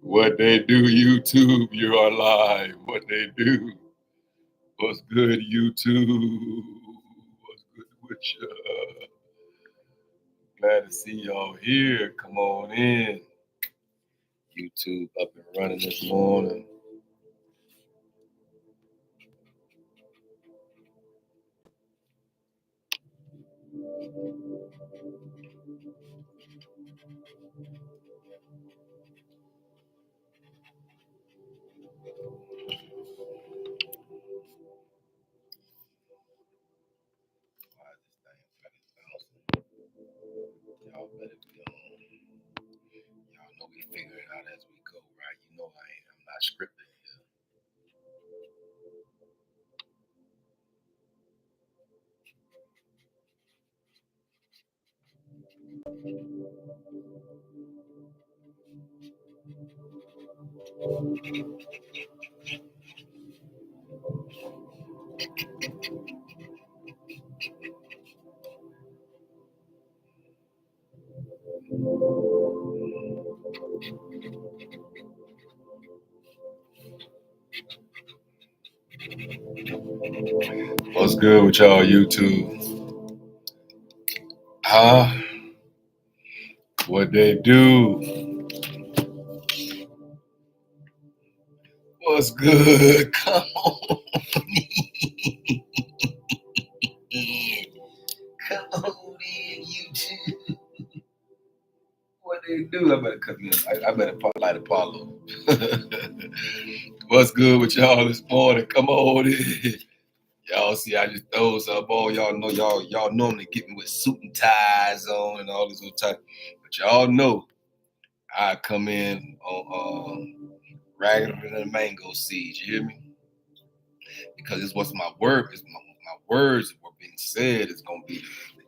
What they do, YouTube, you are live. What they do. What's good, YouTube? What's good with you? Glad to see y'all here. Come on in. YouTube up and running this morning. Y'all better be on. Y'all know we figure it out as we go, right? You know I'm not scripted here. What's good with y'all, YouTube? Huh? What they do? What's good? Come on. Come on in, YouTube. What they do? I better cut me. I better light Apollo. What's good with y'all this morning? Come on in. Y'all see, I just throw something on. Y'all know y'all normally get me with suit and ties on and all this other type. But y'all know I come in on ragged than a mango seed. You hear me? Because it's what's my word is my words that were being said is gonna be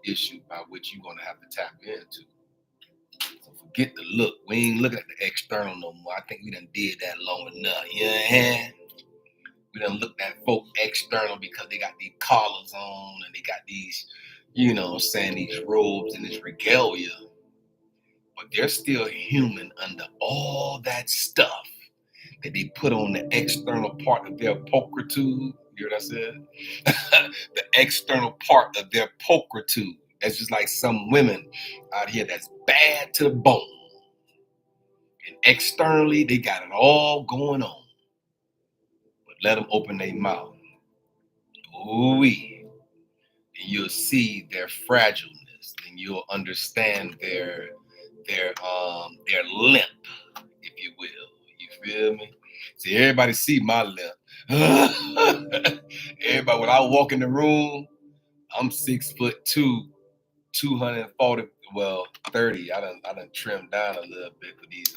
the issue by which you're gonna have to tap into. So forget the look. We ain't looking at the external no more. I think we done did that long enough. You know what I mean? We done looked at folk external because they got these collars on and they got these, you know, saying these robes and this regalia. But they're still human under all that stuff that they put on the external part of their pulchritude. You hear what I said? The external part of their pulchritude. That's just like some women out here that's bad to the bone. And externally, they got it all going on. But let them open their mouth. Ooh-wee. And you'll see their fragileness. And you'll understand their limp, if you will. You feel me? See, everybody see my limp. Everybody, when I walk in the room, I'm 6'2", 240, 30. I done trimmed down a little bit for these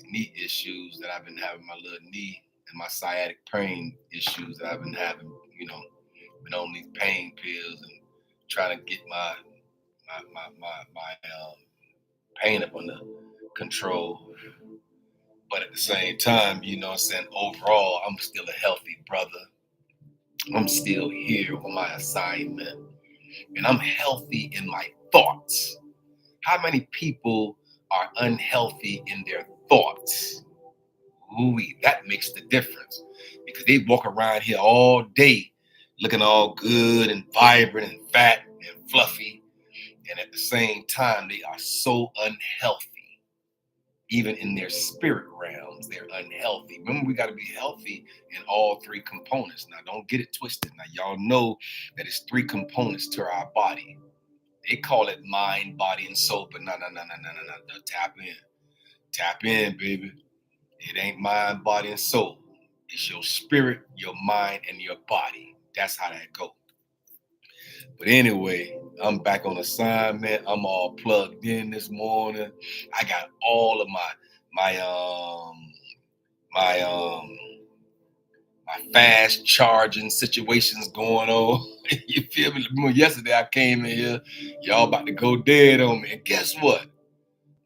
knee issues that I've been having, my little knee and my sciatic pain issues that I've been having, you know, been on these pain pills and trying to get my pain up under control. But at the same time, you know what I'm saying, overall, I'm still a healthy brother. I'm still here on my assignment. And I'm healthy in my thoughts. How many people are unhealthy in their thoughts? Ooh, that makes the difference. Because they walk around here all day looking all good and vibrant and fat and fluffy. And at the same time, they are so unhealthy. Even in their spirit realms, they're unhealthy. Remember, we got to be healthy in all three components. Now, don't get it twisted. Now, y'all know that it's three components to our body. They call it mind, body, and soul, but no. Tap in. Tap in, baby. It ain't mind, body, and soul. It's your spirit, your mind, and your body. That's how that goes. But anyway, I'm back on assignment. I'm all plugged in this morning. I got all of my fast charging situations going on. You feel me? Yesterday I came in here, y'all about to go dead on me. And guess what?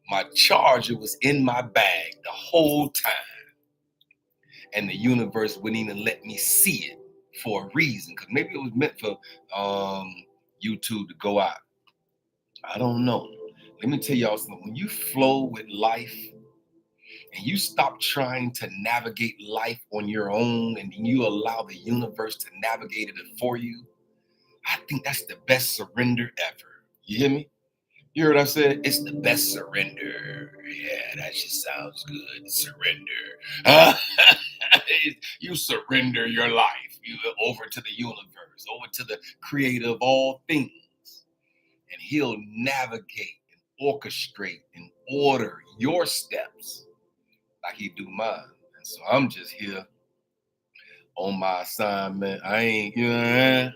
My charger was in my bag the whole time. And the universe wouldn't even let me see it for a reason. Because maybe it was meant for YouTube to go out. I don't know. Let me tell y'all something. When you flow with life, and you stop trying to navigate life on your own and you allow the universe to navigate it for you, I think that's the best surrender ever. You hear me? You heard what I said? It's the best surrender. Yeah, that just sounds good. Surrender. You surrender your life over to the universe, over to the creator of all things. And he'll navigate and orchestrate and order your steps like he do mine. And so I'm just here on my assignment. I ain't, you know,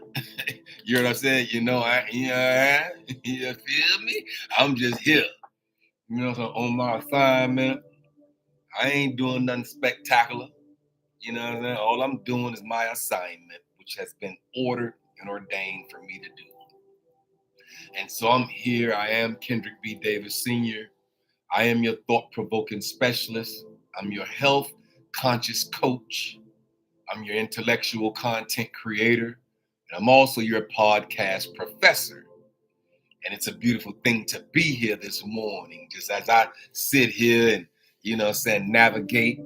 you heard what I said? You know, you feel me? I'm just here. You know, so on my assignment, I ain't doing nothing spectacular. You know what I'm saying? All I'm doing is my assignment, which has been ordered and ordained for me to do. And so I'm here. I am Kendrick B. Davis Sr. I am your thought-provoking specialist. I'm your health conscious coach. I'm your intellectual content creator. And I'm also your podcast professor. And it's a beautiful thing to be here this morning, just as I sit here and, navigate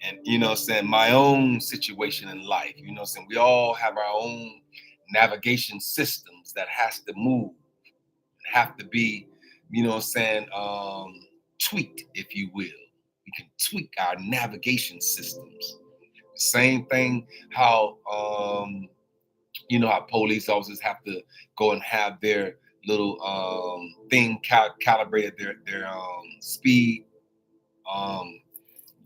and, my own situation in life. We all have our own navigation systems that has to move, have to be, tweaked, if you will. We can tweak our navigation systems. Same thing how, how police officers have to go and have their little thing calibrated, their speed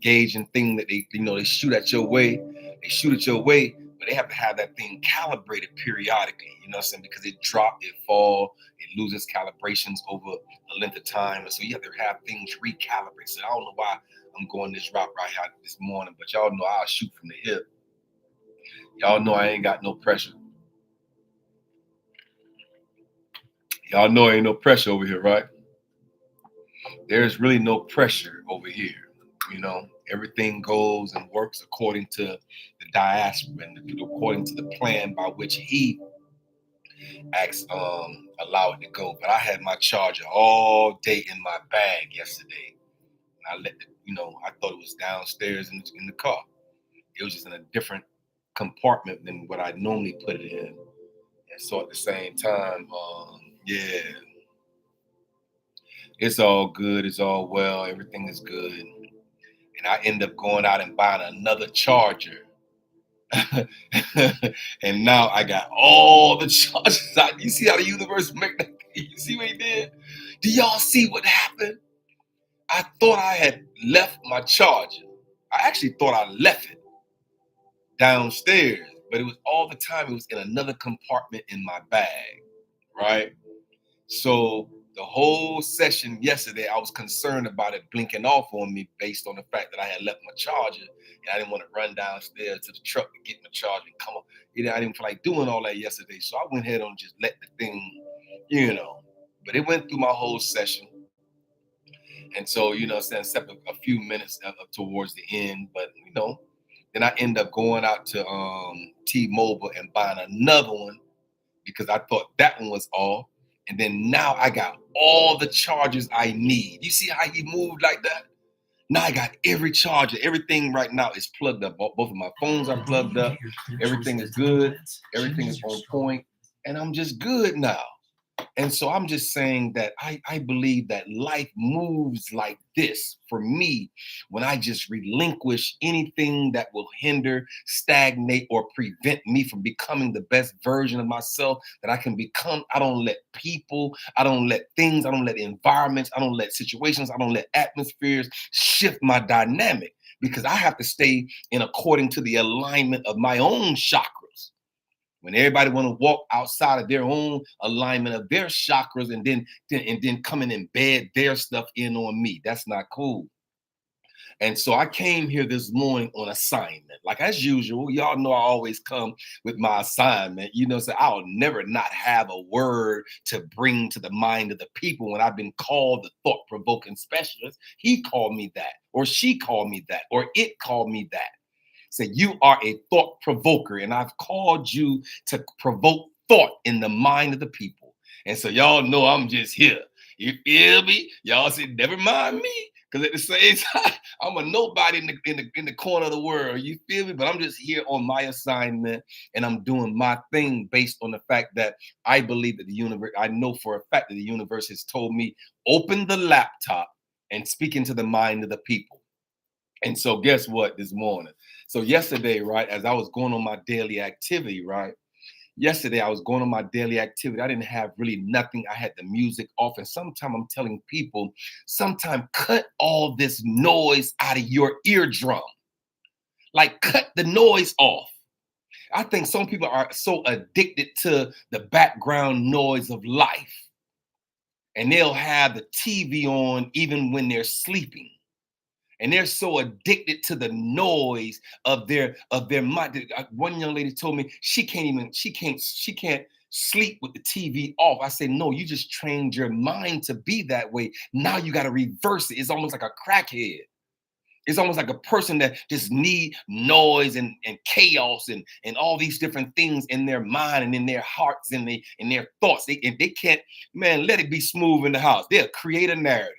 gauge and thing that they shoot at your way. They shoot at your way, but they have to have that thing calibrated periodically, because it drop, it fall, it loses calibrations over a length of time. And so you have to have things recalibrated. So I don't know why I'm going this route right here this morning, but y'all know I'll shoot from the hip. Y'all know I ain't got no pressure. Y'all know ain't no pressure over here, right? There's really no pressure over here. Everything goes and works according to the diaspora and according to the plan by which he allowed it to go. But I had my charger all day in my bag yesterday. And I thought it was downstairs in the car. It was just in a different compartment than what I normally put it in. And so at the same time, it's all good. It's all well. Everything is good. And I end up going out and buying another charger. And now I got all the charges out. You see how the universe make that? You see what he did? Do y'all see what happened? I thought I had left my charger. I actually thought I left it downstairs, but it was all the time. It was in another compartment in my bag, right? So the whole session yesterday, I was concerned about it blinking off on me based on the fact that I had left my charger and I didn't want to run downstairs to the truck to get my charger and come up. I didn't feel like doing all that yesterday. So I went ahead and just let the thing, but it went through my whole session. And so, except a few minutes towards the end, but, then I end up going out to T-Mobile and buying another one because I thought that one was off. And then now I got all the chargers I need. You see how he moved like that? Now I got every charger. Everything right now is plugged up. Both of my phones are plugged up. Everything is good. Everything is on point. And I'm just good now. And so I'm just saying that I believe that life moves like this for me when I just relinquish anything that will hinder, stagnate, or prevent me from becoming the best version of myself that I can become. I don't let people, I don't let things, I don't let environments, I don't let situations, I don't let atmospheres shift my dynamic because I have to stay in according to the alignment of my own chakras. When everybody want to walk outside of their own alignment of their chakras and then come in and embed their stuff in on me, that's not cool. And so I came here this morning on assignment. Like as usual, y'all know I always come with my assignment. So I'll never not have a word to bring to the mind of the people when I've been called the thought-provoking specialist. He called me that, or she called me that, or it called me that. Say, you are a thought provoker, and I've called you to provoke thought in the mind of the people. And so y'all know I'm just here. You feel me? Y'all say, never mind me, Because at the same time, I'm a nobody in the corner of the world. You feel me? But I'm just here on my assignment, and I'm doing my thing based on the fact that I believe that the universe. I know for a fact that the universe has told me open the laptop and speak into the mind of the people. And so, guess what? This morning. So yesterday, right, as I was going on my daily activity, right. Yesterday, I was going on my daily activity. I didn't have really nothing. I had the music off. And sometimes I'm telling people, sometimes cut all this noise out of your eardrum. Like, cut the noise off. I think some people are so addicted to the background noise of life, and they'll have the TV on even when they're sleeping. And they're so addicted to the noise of their mind. One young lady told me she can't sleep with the TV off. I said, no, you just trained your mind to be that way. Now you got to reverse it. It's almost like a crackhead. It's almost like a person that just need noise and chaos and all these different things in their mind and in their hearts and in their thoughts. They can't, man, let it be smooth in the house. They'll create a narrative.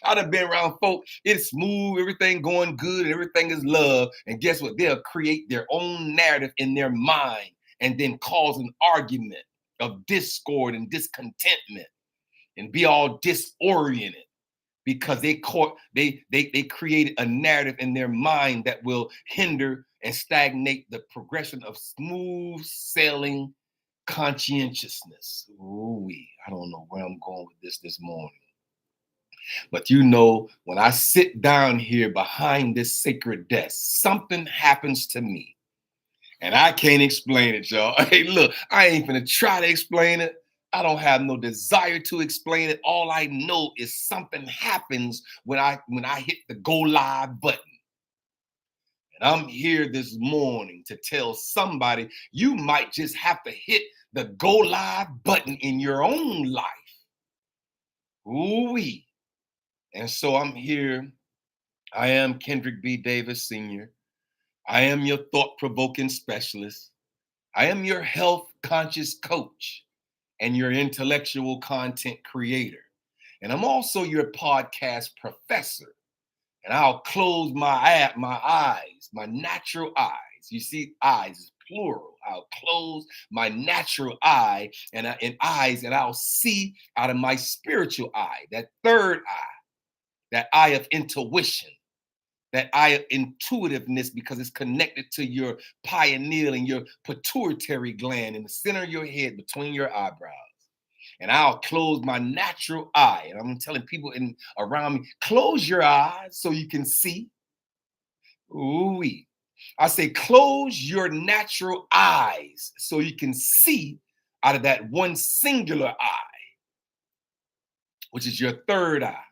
I'd have been around folk. It's smooth, everything going good, and everything is love. And guess what? They'll create their own narrative in their mind and then cause an argument of discord and discontentment and be all disoriented because they created a narrative in their mind that will hinder and stagnate the progression of smooth sailing conscientiousness. Ooh, I don't know where I'm going with this morning. But when I sit down here behind this sacred desk, something happens to me. And I can't explain it, y'all. Hey, look, I ain't gonna try to explain it. I don't have no desire to explain it. All I know is something happens when I hit the go live button. And I'm here this morning to tell somebody you might just have to hit the go live button in your own life. Ooh-wee. And so I'm here. I am Kendrick B. Davis Sr. I am your thought-provoking specialist. I am your health conscious coach and your intellectual content creator. And I'm also your podcast professor. And I'll close my eyes, my natural eyes. You see, eyes is plural. I'll close my natural eye and eyes, and I'll see out of my spiritual eye, that third eye. That eye of intuition, that eye of intuitiveness, because it's connected to your pineal and your pituitary gland in the center of your head between your eyebrows. And I'll close my natural eye. And I'm telling people around me, close your eyes so you can see. Ooh-wee. I say, close your natural eyes so you can see out of that one singular eye, which is your third eye.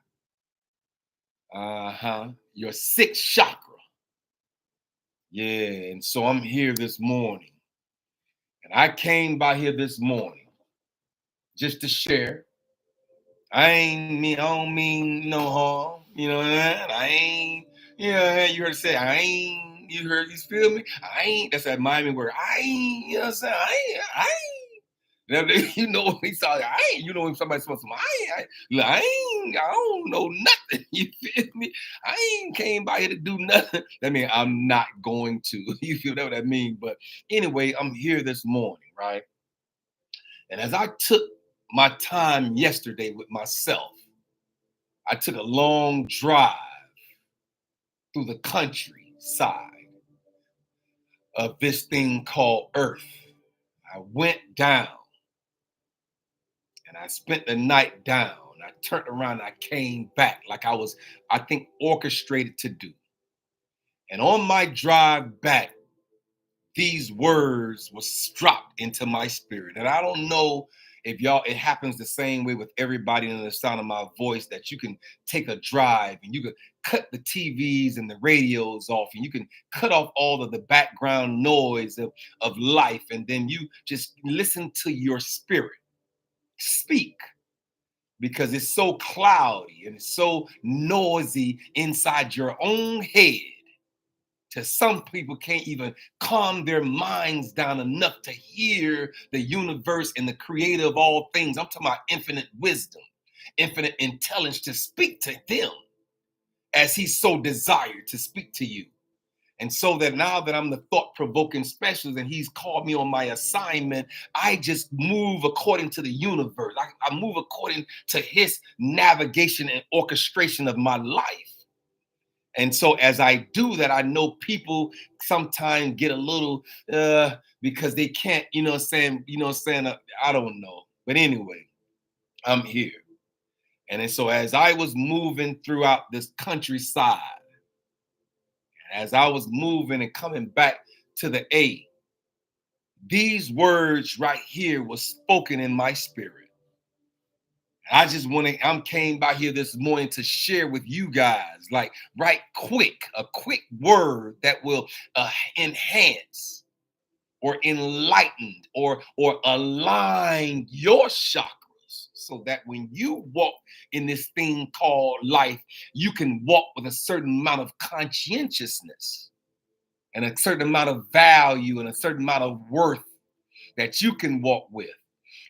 Your sixth chakra. Yeah, and so I'm here this morning. And I came by here this morning just to share. I don't mean no harm. You know what I ain't, you heard it say, you heard, you feel me? That's that Miami word. You know what I'm saying? I ain't. You know, he saw if somebody saw some, I don't know nothing. You feel me? I ain't came by here to do nothing. That means I'm not going to. You feel that what I mean? But anyway, I'm here this morning, right? And as I took my time yesterday with myself, I took a long drive through the countryside of this thing called Earth. I went down. And I spent the night down. I turned around, I came back like I was, I think, orchestrated to do. And on my drive back, these words were dropped into my spirit. And I don't know if it happens the same way with everybody in the sound of my voice, that you can take a drive and you can cut the TVs and the radios off, and you can cut off all of the background noise of life. And then you just listen to your spirit speak, because it's so cloudy and it's so noisy inside your own head. To some people can't even calm their minds down enough to hear the universe and the creator of all things. I'm talking about infinite wisdom. infinite intelligence to speak to them as he so desired to speak to you. And so that now that I'm the thought-provoking specialist and he's called me on my assignment, I just move according to the universe. I move according to his navigation and orchestration of my life. And so as I do that, I know people sometimes get a little because they can't, I don't know. But anyway, I'm here. And then so as I was moving throughout this countryside, as I was moving and coming back to the A, these words right here was spoken in my spirit. I just came by here this morning to share with you guys, like right quick, a quick word that will enhance or enlighten or align your chakras so that when you walk in this thing called life, you can walk with a certain amount of conscientiousness and a certain amount of value and a certain amount of worth that you can walk with.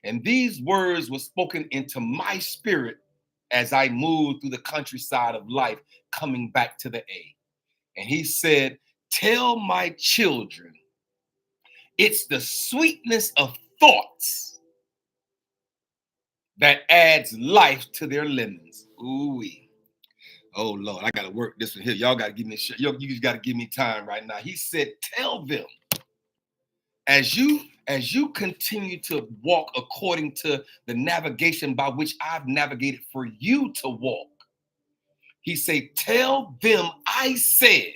And these words were spoken into my spirit as I moved through the countryside of life, coming back to the A. And he said, tell my children, it's the sweetness of thoughts that adds life to their lemons. Ooh-wee. Oh Lord, I gotta work this one here. Y'all gotta give me you just gotta give me time right now. He said, tell them, as you continue to walk according to the navigation by which I've navigated for you to walk. He said, tell them I said,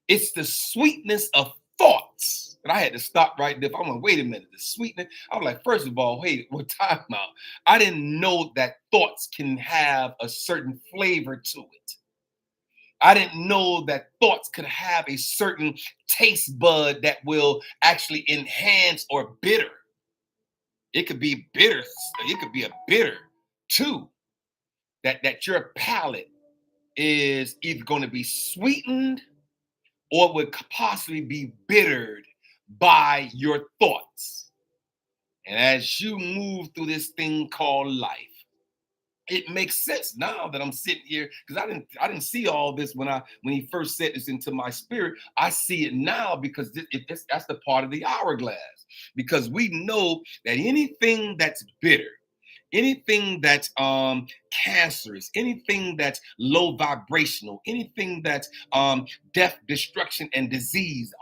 it's the sweetness of thoughts. And I had to stop right there. I'm like, wait a minute, the sweetness. I was like, first of all, wait, what time out? I didn't know that thoughts can have a certain flavor to it. I didn't know that thoughts could have a certain taste bud that will actually enhance or bitter. It could be bitter. It could be a bitter too. That your palate is either going to be sweetened or would possibly be bittered by your thoughts. And as you move through this thing called life, it makes sense now that I'm sitting here because I didn't see all this when he first said this into my spirit. I see it now because that's the part of the hourglass. Because we know that anything that's bitter, anything that's cancerous, anything that's low vibrational, anything that's death, destruction, and disease,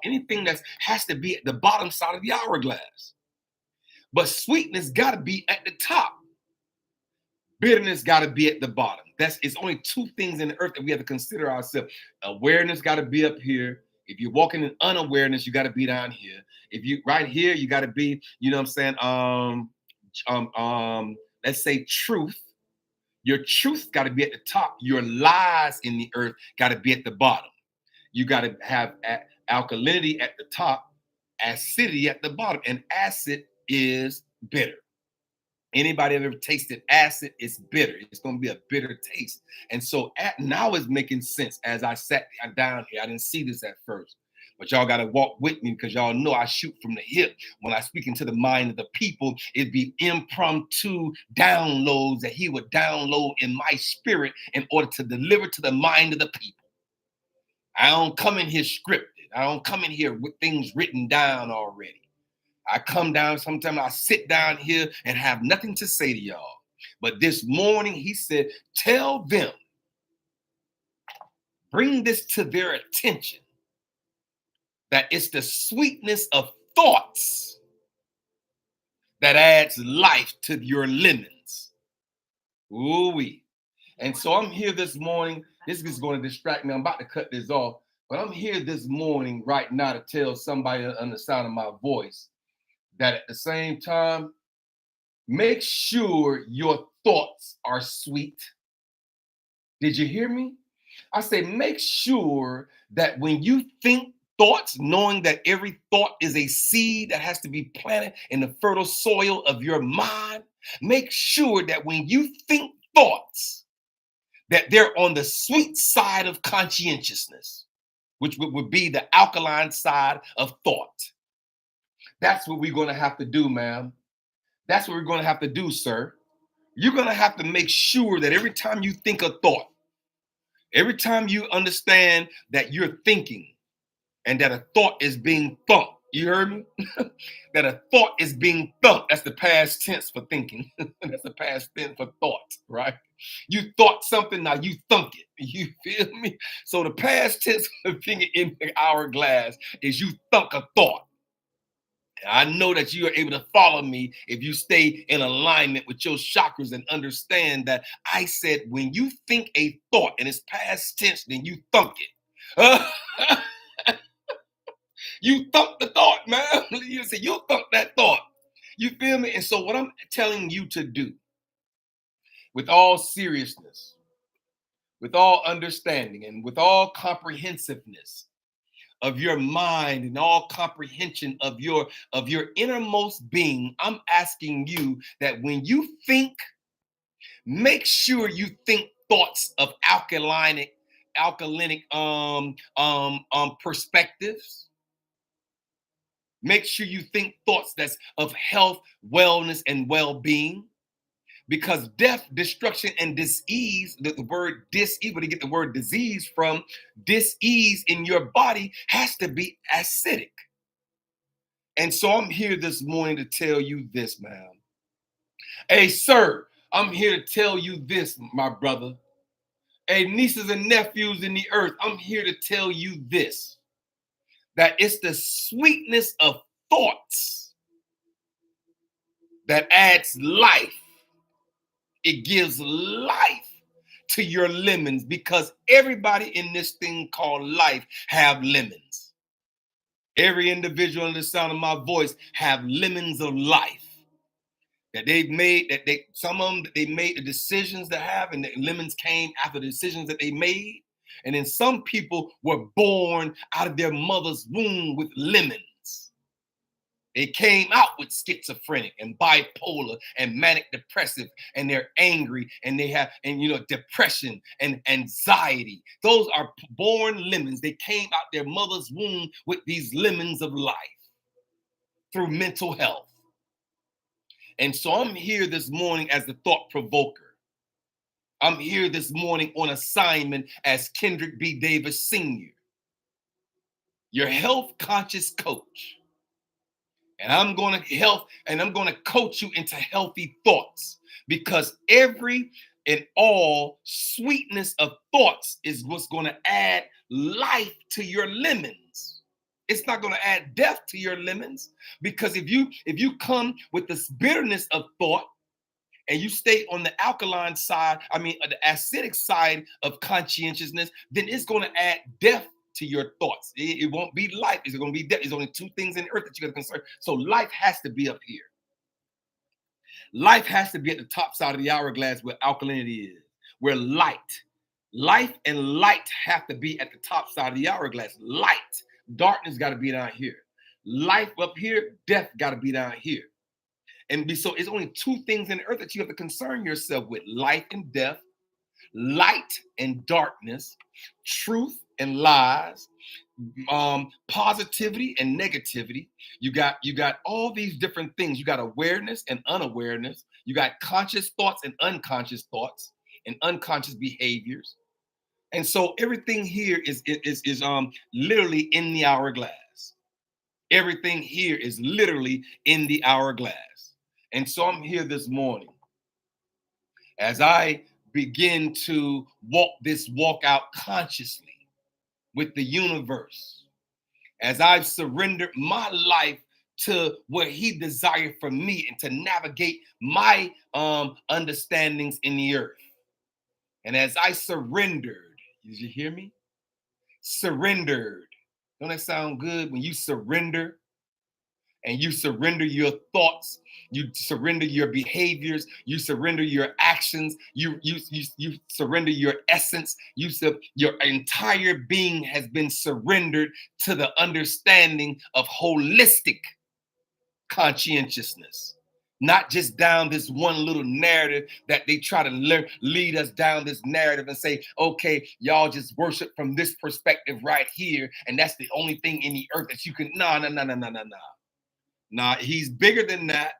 anything that has to be at the bottom side of the hourglass. But sweetness got to be at the top. Bitterness got to be at the bottom. It's only two things in the earth that we have to consider ourselves. Awareness got to be up here. If you're walking in unawareness, you got to be down here. If you right here, you got to be, you know what I'm saying? Let's say truth. Your truth got to be at the top. Your lies in the earth got to be at the bottom. You got to have alkalinity at the top, acidity at the bottom, and acid is bitter. Anybody ever tasted acid? It's bitter. It's going to be a bitter taste. And so now it's making sense as I sat down here. I didn't see this at first, but y'all got to walk with me because y'all know I shoot from the hip. When I speak into the mind of the people, it'd be impromptu downloads that he would download in my spirit in order to deliver to the mind of the people. I don't come in here scripted. I don't come in here with things written down already. I come down, sometimes I sit down here and have nothing to say to y'all. But this morning, he said, tell them, bring this to their attention, that it's the sweetness of thoughts that adds life to your lemons. Ooh-wee. And so I'm here this morning. This is going to distract me. I'm about to cut this off. But I'm here this morning right now to tell somebody on the sound of my voice that at the same time, make sure your thoughts are sweet. Did you hear me? I say, make sure that when you think thoughts, knowing that every thought is a seed that has to be planted in the fertile soil of your mind, make sure that when you think thoughts, that they're on the sweet side of conscientiousness, which would be the alkaline side of thought. That's what we're going to have to do, ma'am. That's what we're going to have to do, sir. You're going to have to make sure that every time you think a thought, every time you understand that you're thinking and that a thought is being thumped, you heard me? That a thought is being thumped. That's the past tense for thinking. That's the past tense for thought, right? You thought something, now you thunk it. You feel me? So the past tense of thinking in the hourglass is you thunk a thought. I know that you are able to follow me if you stay in alignment with your chakras and understand that I said when you think a thought and it's past tense, then you thunk it. You thunk the thought, man. You say you thunk that thought. You feel me? And so what I'm telling you to do with all seriousness, with all understanding, and with all comprehensiveness of your mind and all comprehension of your innermost being, I'm asking you that when you think, make sure you think thoughts of alkalinic perspectives. Make sure you think thoughts that's of health, wellness, and well-being. Because death, destruction, and disease, the word dis-ease, where they get the word disease from, dis-ease in your body has to be acidic. And so I'm here this morning to tell you this, man. Hey, sir, I'm here to tell you this, my brother. Hey, nieces and nephews in the earth, I'm here to tell you this, that it's the sweetness of thoughts that adds life. It gives life to your lemons, because everybody in this thing called life have lemons. Every individual in the sound of my voice have lemons of life that they've made, some of them, they made the decisions to have, and the lemons came after the decisions that they made. And then some people were born out of their mother's womb with lemons. They came out with schizophrenic and bipolar and manic depressive, and they're angry, and they have, and depression and anxiety. Those are born lemons. They came out their mother's womb with these lemons of life through mental health. And so I'm here this morning as the thought provoker. I'm here this morning on assignment as Kendrick B. Davis Sr., your health conscious coach. And I'm going to coach you into healthy thoughts, because every and all sweetness of thoughts is what's going to add life to your lemons. It's not going to add death to your lemons, because if you come with this bitterness of thought and you stay on the alkaline side, the acidic side of conscientiousness, then it's going to add death to your thoughts. It won't be life. It's going to be death. There's only two things in the earth that you got to concern. So life has to be up here. Life has to be at the top side of the hourglass where alkalinity is, where life and light have to be at the top side of the hourglass. Light, darkness got to be down here. Life up here, death got to be down here. And so it's only two things in the earth that you have to concern yourself with: life and death, light and darkness, truth and lies, positivity and negativity. You got all these different things. You got awareness and unawareness. You got conscious thoughts and unconscious thoughts and unconscious behaviors. And so everything here is literally in the hourglass. Everything here is literally in the hourglass. And so I'm here this morning as I begin to walk out consciously with the universe, as I've surrendered my life to what he desired for me and to navigate my understandings in the earth. And as I surrendered, did you hear me? Surrendered. Don't that sound good when you surrender? And you surrender your thoughts, you surrender your behaviors, you surrender your actions, you surrender your essence. Your entire being has been surrendered to the understanding of holistic conscientiousness. Not just down this one little narrative that they try to lead us down this narrative and say, okay, y'all just worship from this perspective right here, and that's the only thing in the earth that you can. No. Nah, he's bigger than that.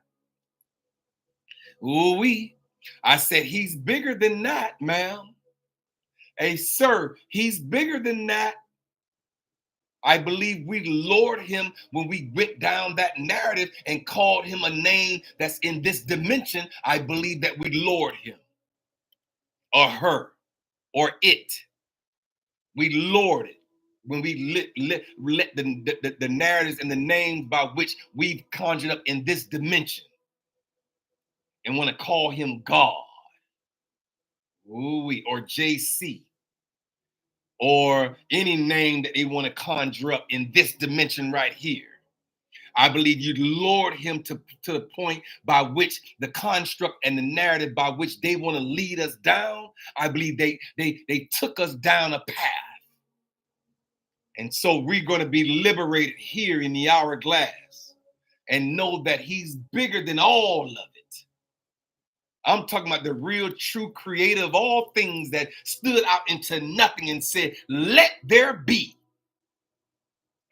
Ooh-wee. I said, he's bigger than that, ma'am. Hey, sir, he's bigger than that. I believe we lowered him when we went down that narrative and called him a name that's in this dimension. I believe that we lowered him or her or it. We lowered it when we let the narratives and the names by which we've conjured up in this dimension and want to call him God. Ooh, or JC, or any name that they want to conjure up in this dimension right here. I believe you lured him to the point by which the construct and the narrative by which they want to lead us down, I believe they took us down a path. And so we're going to be liberated here in the hourglass and know that he's bigger than all of it. I'm talking about the real, true creator of all things that stood out into nothing and said, let there be.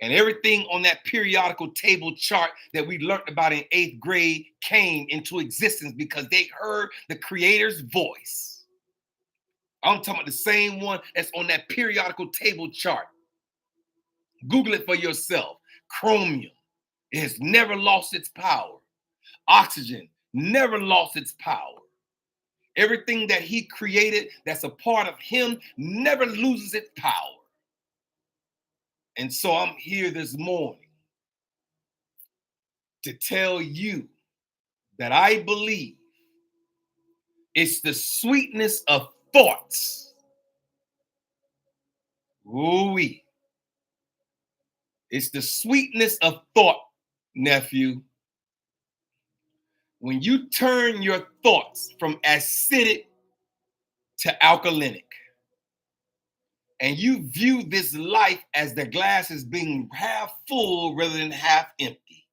And everything on that periodical table chart that we learned about in 8th grade came into existence because they heard the creator's voice. I'm talking about the same one that's on that periodical table chart. Google it for yourself. Chromium, it has never lost its power. Oxygen never lost its power. Everything that he created that's a part of him never loses its power. And so I'm here this morning to tell you that I believe it's the sweetness of thoughts. Ooh-wee. It's the sweetness of thought, nephew. When you turn your thoughts from acidic to alkalinic, and you view this life as the glass is being half full rather than half empty.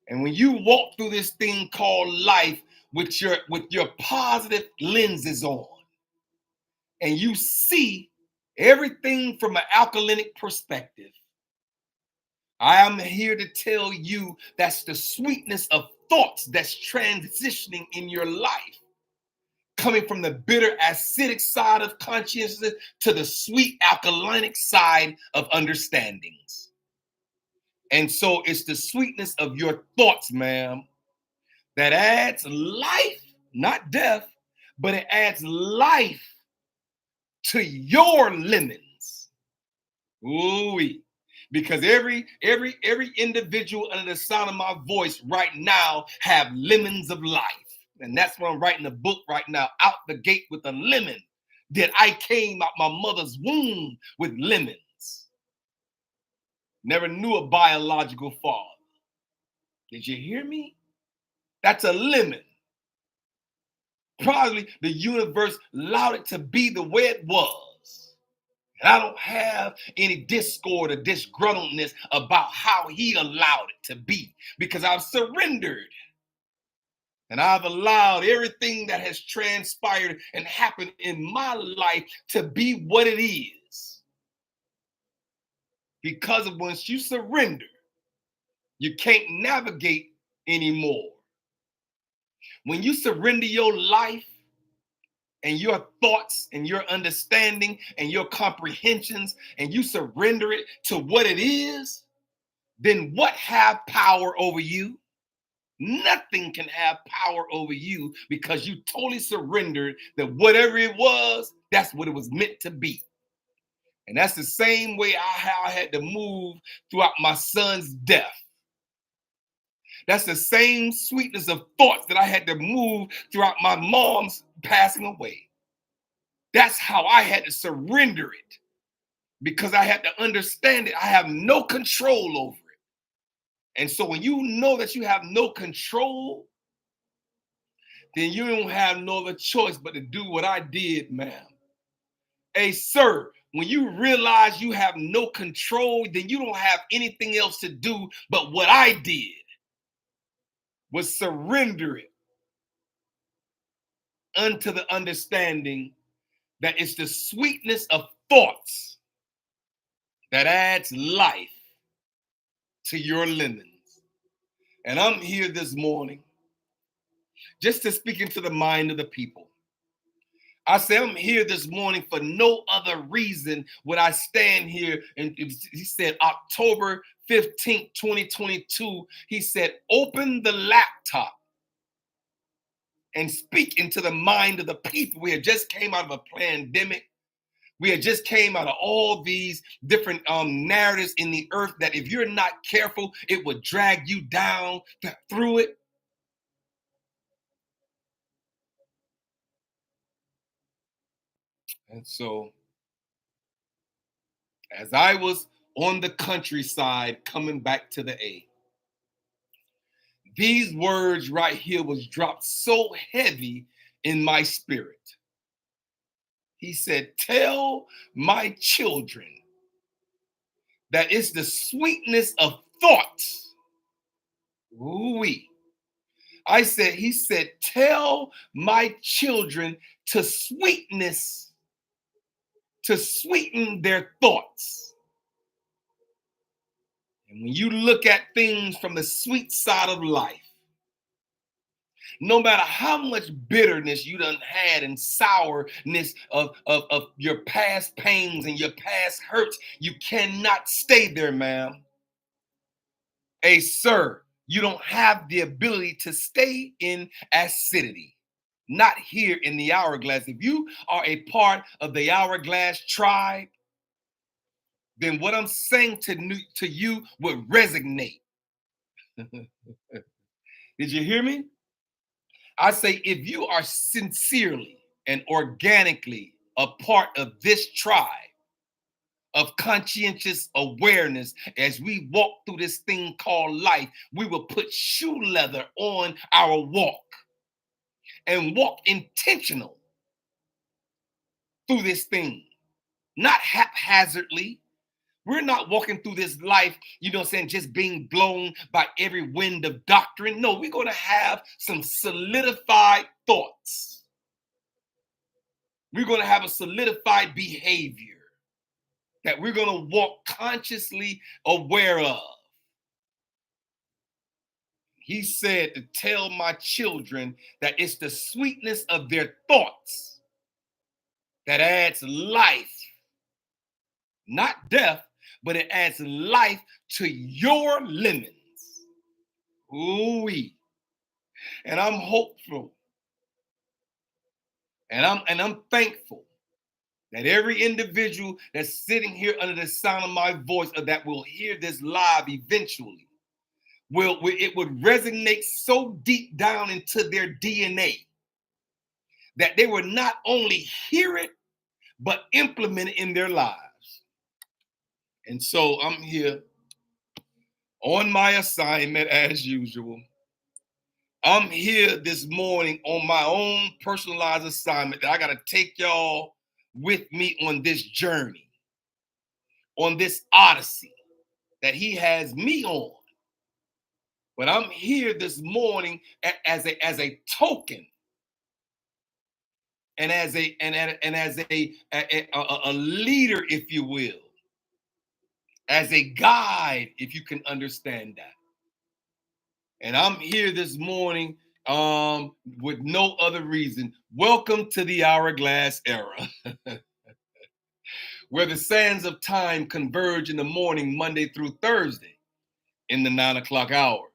And when you walk through this thing called life with your positive lenses on, and you see everything from an alkalinic perspective, I am here to tell you that's the sweetness of thoughts that's transitioning in your life, coming from the bitter acidic side of consciousness to the sweet alkalinic side of understandings. And so it's the sweetness of your thoughts, ma'am, that adds life, not death, but it adds life to your lemons. Ooh-wee. Because every individual under the sound of my voice right now have lemons of life. And that's why I'm writing a book right now, Out the Gate with a Lemon. That I came out my mother's womb with lemons. Never knew a biological father. Did you hear me? That's a lemon. Probably the universe allowed it to be the way it was. And I don't have any discord or disgruntledness about how he allowed it to be because I've surrendered. And I've allowed everything that has transpired and happened in my life to be what it is. Because of once you surrender, you can't navigate anymore. When you surrender your life and your thoughts and your understanding and your comprehensions and you surrender it to what it is, then what have power over you? Nothing can have power over you because you totally surrendered that whatever it was, that's what it was meant to be. And that's the same way I had to move throughout my son's death. That's the same sweetness of thoughts that I had to move throughout my mom's passing away. That's how I had to surrender it because I had to understand it. I have no control over it. And so when you know that you have no control, then you don't have no other choice but to do what I did, ma'am. Hey, sir, when you realize you have no control, then you don't have anything else to do but what I did was surrender it unto the understanding that it's the sweetness of thoughts that adds life to your lemons. And I'm here this morning just to speak into the mind of the people. I say I'm here this morning for no other reason would I stand here. And he said October 15th, 2022, he said, open the laptop and speak into the mind of the people. We had just came out of a pandemic. We had just came out of all these different narratives in the earth that if you're not careful, it would drag you down through it. And so as I was on the countryside coming back to the A, these words right here was dropped so heavy in my spirit. He said, tell my children that it's the sweetness of thoughts. Ooh-wee. He said, tell my children to sweeten their thoughts. And when you look at things from the sweet side of life, no matter how much bitterness you done had and sourness of your past pains and your past hurts, you cannot stay there, ma'am. Hey, sir, you don't have the ability to stay in acidity. Not here in the Hourglass. If you are a part of the Hourglass tribe, then what I'm saying to you would resonate. Did you hear me? I say, if you are sincerely and organically a part of this tribe of conscientious awareness, as we walk through this thing called life, we will put shoe leather on our walk and walk intentional through this thing, not haphazardly. We're not walking through this life, you know what I'm saying, just being blown by every wind of doctrine. No, we're going to have some solidified thoughts. We're going to have a solidified behavior that we're going to walk consciously aware of. He said to tell my children that it's the sweetness of their thoughts that adds life, not death, but it adds life to your lemons. Ooh-wee. And I'm hopeful. And I'm thankful that every individual that's sitting here under the sound of my voice or that will hear this live eventually, it would resonate so deep down into their DNA that they would not only hear it, but implement it in their lives. And so I'm here on my assignment as usual. I'm here this morning on my own personalized assignment that I got to take y'all with me on this journey, on this odyssey that he has me on. But I'm here this morning as a token and as a leader, if you will, as a guide, if you can understand that. And I'm here this morning with no other reason. Welcome to the Hourglass Era, where the sands of time converge in the morning, Monday through Thursday, in the 9 o'clock hour.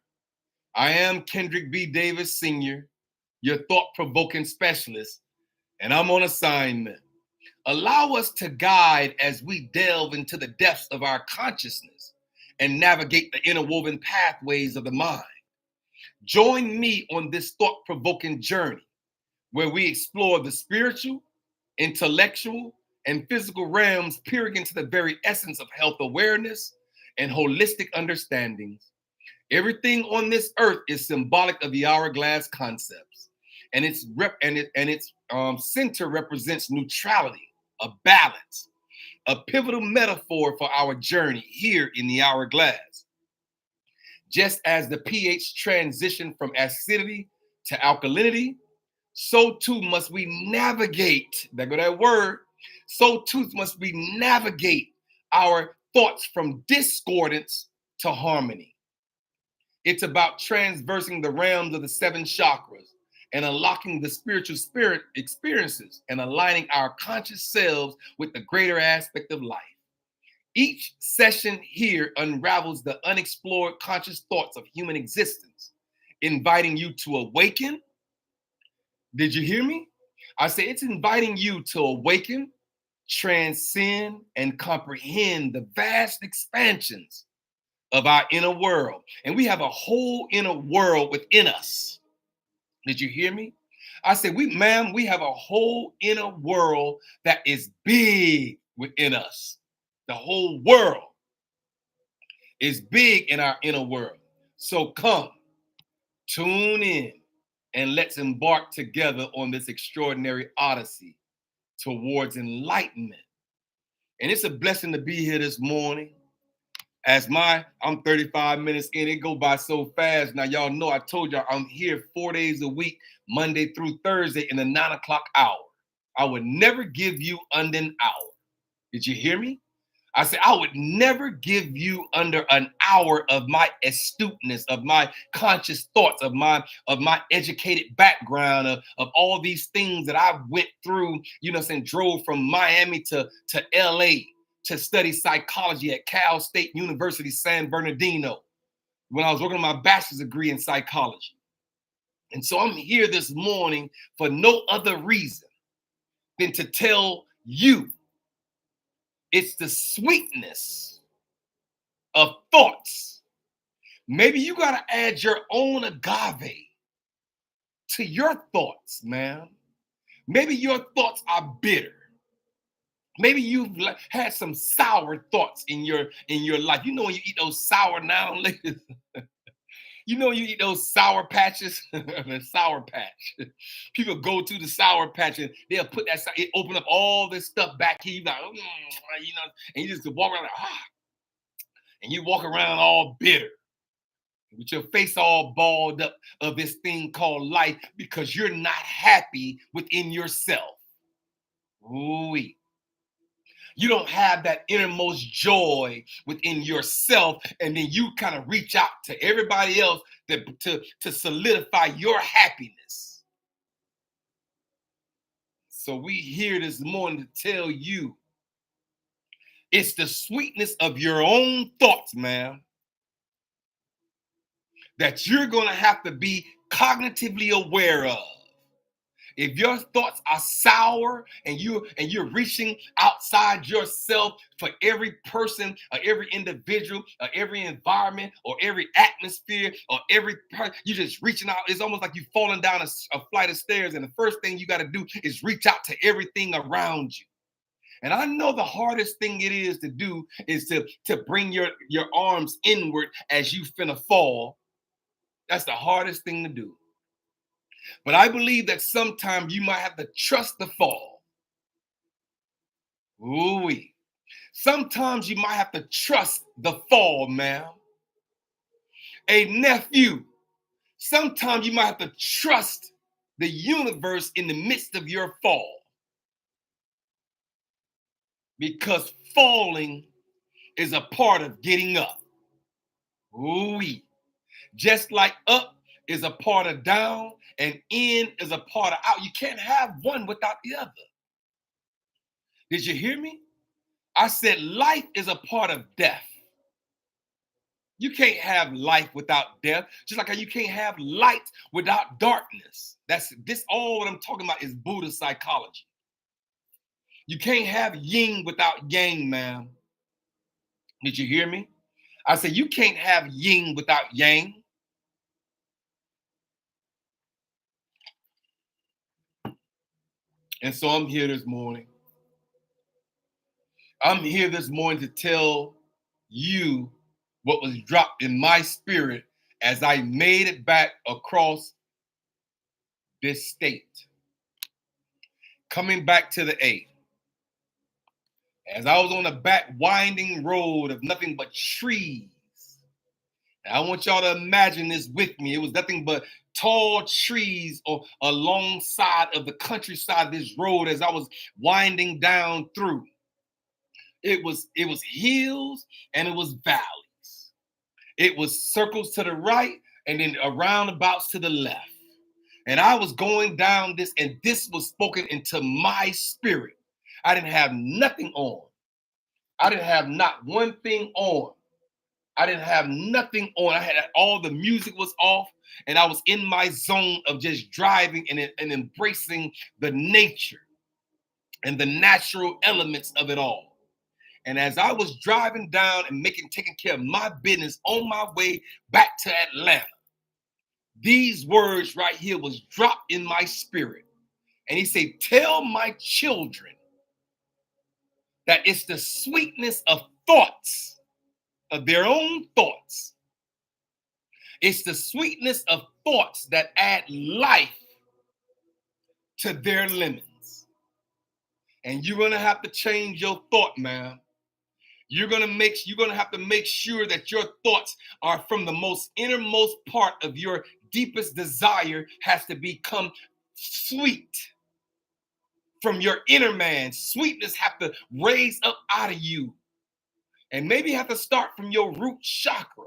I am Kendrick B. Davis Sr., your thought-provoking specialist, and I'm on assignment. Allow us to guide as we delve into the depths of our consciousness and navigate the interwoven pathways of the mind. Join me on this thought-provoking journey where we explore the spiritual, intellectual, and physical realms, peering into the very essence of health awareness and holistic understandings. Everything on this earth is symbolic of the hourglass concepts, and its center represents neutrality, a balance, a pivotal metaphor for our journey here in the hourglass. Just as the pH transition from acidity to alkalinity, so too must we navigate, there go that word, so too must we navigate our thoughts from discordance to harmony. It's about transversing the realms of the 7 chakras and unlocking the spiritual spirit experiences and aligning our conscious selves with the greater aspect of life. Each session here unravels the unexplored conscious thoughts of human existence, inviting you to awaken. Did you hear me? I say it's inviting you to awaken, transcend, and comprehend the vast expansions of our inner world. And we have a whole inner world within us. Did you hear me? I said, we have a whole inner world that is big within us. The whole world is big in our inner world. So come, tune in, and let's embark together on this extraordinary odyssey towards enlightenment. And it's a blessing to be here this morning. I'm 35 minutes in, it go by so fast. Now, y'all know I told y'all I'm here 4 days a week, Monday through Thursday in the 9 o'clock hour. I would never give you under an hour. Did you hear me? I said, I would never give you under an hour of my astuteness, of my conscious thoughts, of my educated background, of all these things that I went through, drove from Miami to LA to study psychology at Cal State University, San Bernardino, when I was working on my bachelor's degree in psychology. And so I'm here this morning for no other reason than to tell you it's the sweetness of thoughts. Maybe you got to add your own agave to your thoughts, man. Maybe your thoughts are bitter. Maybe you've had some sour thoughts in your life. You know when you eat those sour now, ladies. You know you eat those sour patches, the sour patch. People go to the sour patch and they'll put it open up all this stuff back here. You like, and you just walk around like, and you walk around all bitter with your face all balled up of this thing called life because you're not happy within yourself. Ooh-wee. You don't have that innermost joy within yourself, and then you kind of reach out to everybody else to solidify your happiness. So we here this morning to tell you it's the sweetness of your own thoughts, man, that you're going to have to be cognitively aware of. If your thoughts are sour and you're reaching outside yourself for every person or every individual or every environment or every atmosphere or every person, you're just reaching out. It's almost like you're falling down a flight of stairs, and the first thing you got to do is reach out to everything around you. And I know the hardest thing it is to do is to bring your arms inward as you finna fall. That's the hardest thing to do. But I believe that sometimes you might have to trust the fall. Ooh-wee. Sometimes you might have to trust the fall, man. A nephew, sometimes you might have to trust the universe in the midst of your fall. Because falling is a part of getting up. Ooh-wee. Just like up is a part of down and in is a part of out. You can't have one without the other. Did you hear me? I said life is a part of death. You can't have life without death, just like how you can't have light without darkness. All what I'm talking about is Buddha psychology. You can't have yin without yang, man. Did you hear me? I said you can't have yin without yang. And so I'm here this morning. I'm here this morning to tell you what was dropped in my spirit as I made it back across this state. Coming back to the A. As I was on the back winding road of nothing but trees. And I want y'all to imagine this with me. It was nothing but tall trees alongside of the countryside of this road as I was winding down through. It was hills and it was valleys. It was circles to the right and then roundabouts to the left. And I was going down this, and this was spoken into my spirit. I didn't have nothing on. I didn't have not one thing on. I didn't have nothing on. I had all the music was off, and I was in my zone of just driving and embracing the nature and the natural elements of it all. And as I was driving down and taking care of my business on my way back to Atlanta, these words right here was dropped in my spirit. And he said, tell my children that it's the sweetness of thoughts, of their own thoughts. It's the sweetness of thoughts that add life to their lemons. And you're going to have to change your thought, man. You're going to have to make sure that your thoughts are from the most innermost part of your deepest desire has to become sweet from your inner man. Sweetness have to raise up out of you. And maybe you have to start from your root chakra.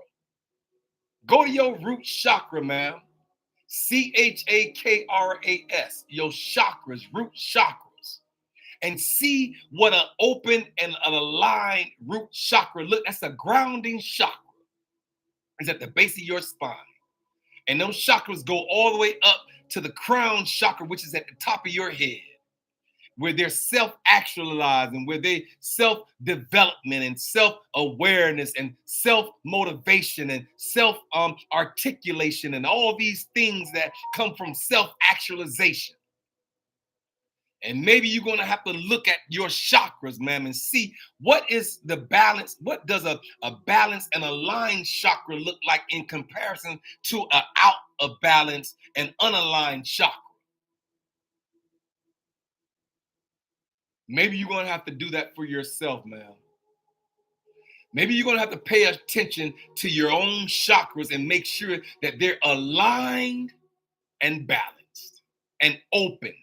Go to your root chakra, man. Chakras, your chakras, root chakras. And see what an open and an aligned root chakra look. That's a grounding chakra. It's at the base of your spine. And those chakras go all the way up to the crown chakra, which is at the top of your head, where they're self-actualizing, where they self-development and self-awareness and self-motivation and self-articulation and all these things that come from self-actualization. And maybe you're going to have to look at your chakras, ma'am, and see what is the balance. What does a balanced and aligned chakra look like in comparison to an out of balance and unaligned chakra? Maybe you're going to have to do that for yourself, ma'am. Maybe you're going to have to pay attention to your own chakras and make sure that they're aligned and balanced and open.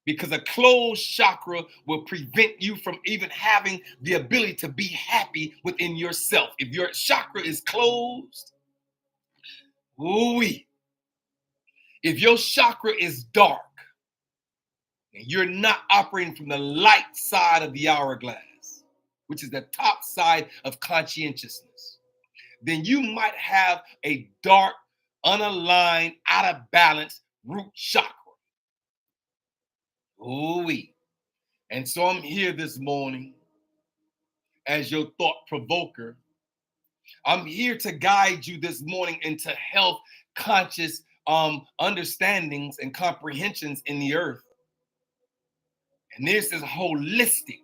Because a closed chakra will prevent you from even having the ability to be happy within yourself. If your chakra is closed, if your chakra is dark and you're not operating from the light side of the hourglass, which is the top side of conscientiousness, then you might have a dark, unaligned, out of balance root chakra. And so I'm here this morning as your thought provoker. I'm here to guide you this morning into health conscious understandings and comprehensions in the earth. And this is holistic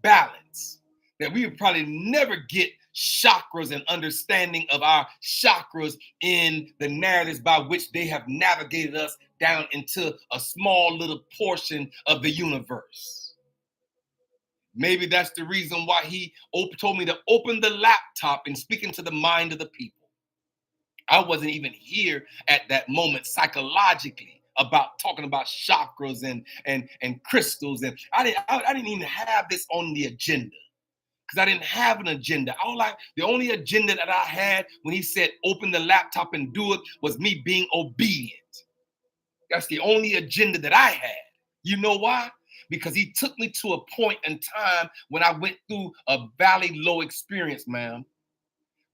balance that we would probably never get chakras and understanding of our chakras in the narratives by which they have navigated us down into a small little portion of the universe. Maybe that's the reason why he told me to open the laptop and speak into the mind of the people. I wasn't even here at that moment psychologically about talking about chakras and crystals. And I didn't even have this on the agenda. Because I didn't have an agenda. The only agenda that I had when he said open the laptop and do it was me being obedient. That's the only agenda that I had. You know why? Because he took me to a point in time when I went through a valley low experience, ma'am.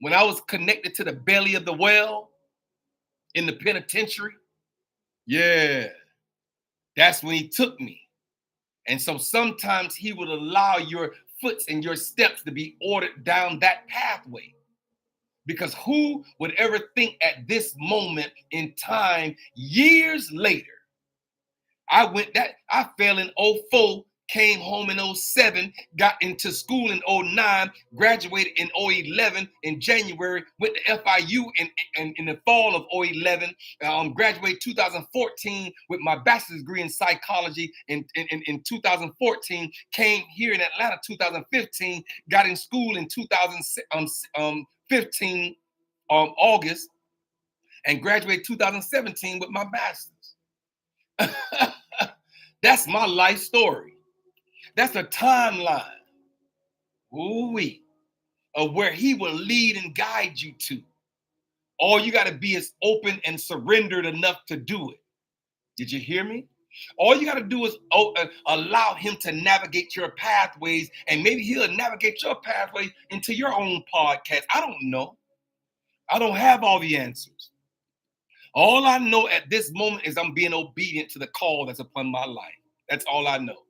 When I was connected to the belly of the well in the penitentiary. Yeah, that's when he took me. And so sometimes he would allow your foot and your steps to be ordered down that pathway. Because who would ever think at this moment in time, years later, I fell in 2004, came home in 2007, got into school in 2009, graduated in 2011 in January, went to FIU in the fall of 2011, graduated 2014 with my bachelor's degree in psychology in 2014, came here in Atlanta 2015, got in school in 2015 August, and graduated 2017 with my master's. That's my life story. That's a timeline, of where he will lead and guide you to All you got to be is open and surrendered enough to do it. Did you hear me? All you got to do is allow him to navigate your pathways, and maybe he'll navigate your pathway into your own podcast. I don't know. I don't have all the answers. All I know at this moment is I'm being obedient to the call that's upon my life. That's all I know.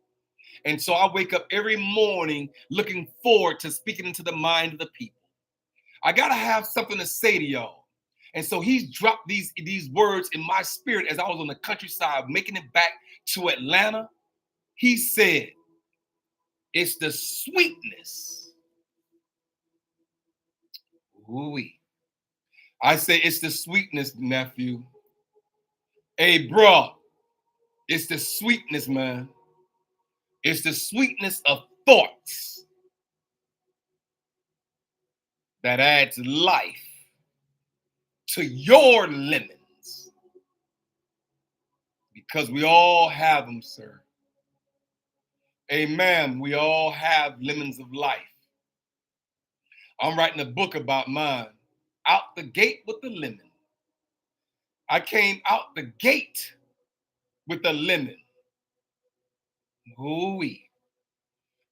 And so I wake up every morning looking forward to speaking into the mind of the people. I got to have something to say to y'all. And so he's dropped these words in my spirit as I was on the countryside, making it back to Atlanta. He said, it's the sweetness. Ooh-wee. I say, it's the sweetness, nephew. Hey, bro, it's the sweetness, man. It's the sweetness of thoughts that adds life to your lemons. Because we all have them, sir. Amen. We all have lemons of life. I'm writing a book about mine. Out the gate with the lemon. I came out the gate with a lemon. Ooh-wee.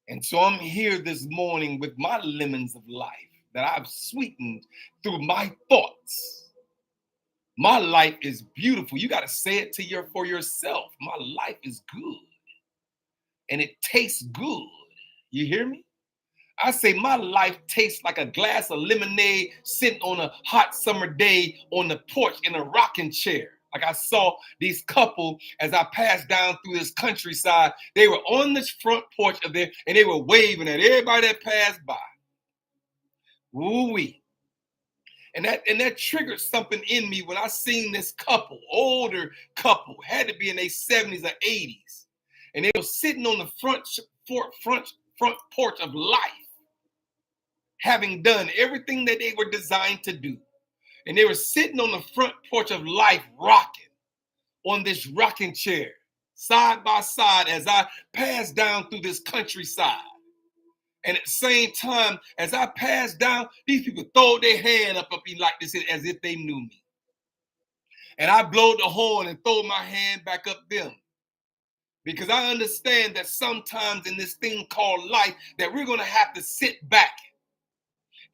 And so I'm here this morning with my lemons of life that I've sweetened through my thoughts. My life is beautiful. You got to say it for yourself. My life is good. And it tastes good. You hear me? I say my life tastes like a glass of lemonade sitting on a hot summer day on the porch in a rocking chair. Like I saw these couple as I passed down through this countryside. They were on this front porch of there and they were waving at everybody that passed by. Woo-wee. And that triggered something in me when I seen this couple, older couple, had to be in their 70s or 80s. And they were sitting on the front porch of life, having done everything that they were designed to do. And they were sitting on the front porch of life, rocking on this rocking chair, side by side as I passed down through this countryside. And at the same time, as I passed down, these people throw their hand up me like this as if they knew me. And I blowed the horn and throw my hand back up them. Because I understand that sometimes in this thing called life, that we're going to have to sit back